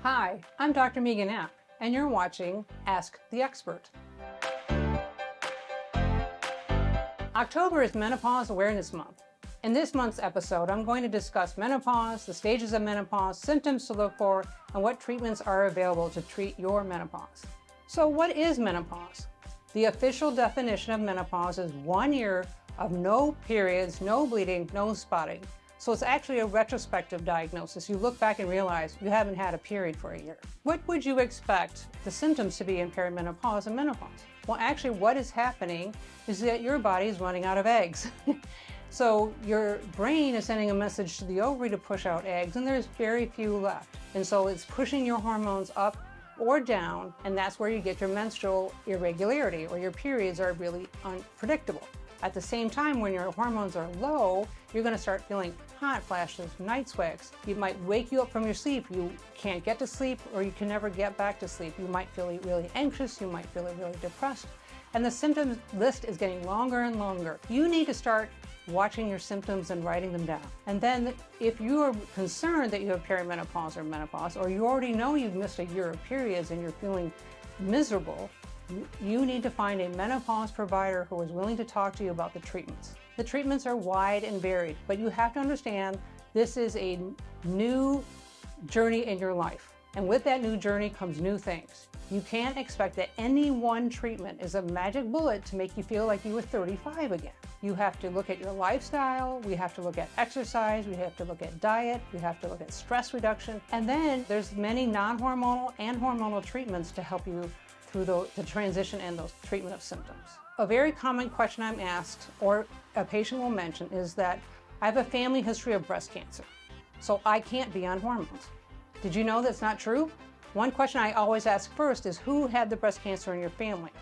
Hi, I'm Dr. Megan App, and you're watching Ask the Expert. October is Menopause Awareness Month. In this month's episode, I'm going to discuss menopause, the stages of menopause, symptoms to look for, and what treatments are available to treat your menopause. So what is menopause? The official definition of menopause is 1 year of no periods, no bleeding, no spotting. So it's actually a retrospective diagnosis. You look back and realize you haven't had a period for a year. What would you expect the symptoms to be in perimenopause and menopause? Well, actually what is happening is that your body is running out of eggs. So your brain is sending a message to the ovary to push out eggs, and there's very few left. And so it's pushing your hormones up or down, and that's where you get your menstrual irregularity, or your periods are really unpredictable. At the same time, when your hormones are low, you're going to start feeling hot flashes, night sweats. It might wake you up from your sleep. You can't get to sleep, or you can never get back to sleep. You might feel really anxious. You might feel really depressed. And the symptoms list is getting longer and longer. You need to start watching your symptoms and writing them down. And then if you are concerned that you have perimenopause or menopause, or you already know you've missed a year of periods and you're feeling miserable, you need to find a menopause provider who is willing to talk to you about the treatments. The treatments are wide and varied, but you have to understand this is a new journey in your life. And with that new journey comes new things. You can't expect that any one treatment is a magic bullet to make you feel like you were 35 again. You have to look at your lifestyle, we have to look at exercise, we have to look at diet, we have to look at stress reduction, and then there's many non-hormonal and hormonal treatments to help you through the transition and those treatment of symptoms. A very common question I'm asked, or a patient will mention, is that I have a family history of breast cancer, so I can't be on hormones. Did you know that's not true? One question I always ask first is who had the breast cancer in your family?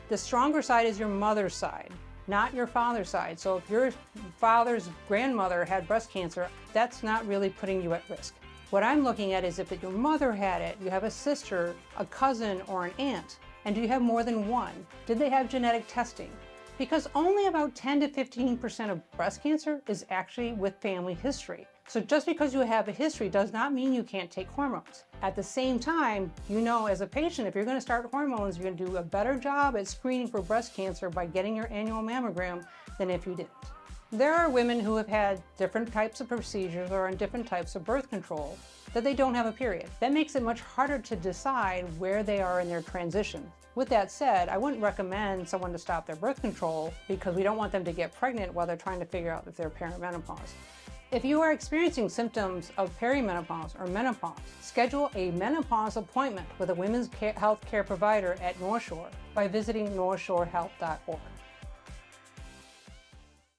The stronger side is your mother's side, not your father's side. So if your father's grandmother had breast cancer, that's not really putting you at risk. What I'm looking at is if your mother had it, you have a sister, a cousin, or an aunt, and do you have more than one? Did they have genetic testing? Because only about 10 to 15% of breast cancer is actually with family history. So just because you have a history does not mean you can't take hormones. At the same time, you know as a patient, if you're going to start hormones, you're going to do a better job at screening for breast cancer by getting your annual mammogram than if you didn't. There are women who have had different types of procedures or on different types of birth control that they don't have a period. That makes it much harder to decide where they are in their transition. With that said, I wouldn't recommend someone to stop their birth control because we don't want them to get pregnant while they're trying to figure out if they're perimenopause. If you are experiencing symptoms of perimenopause or menopause, schedule a menopause appointment with a women's health care provider at NorthShore by visiting NorthShoreHealth.org.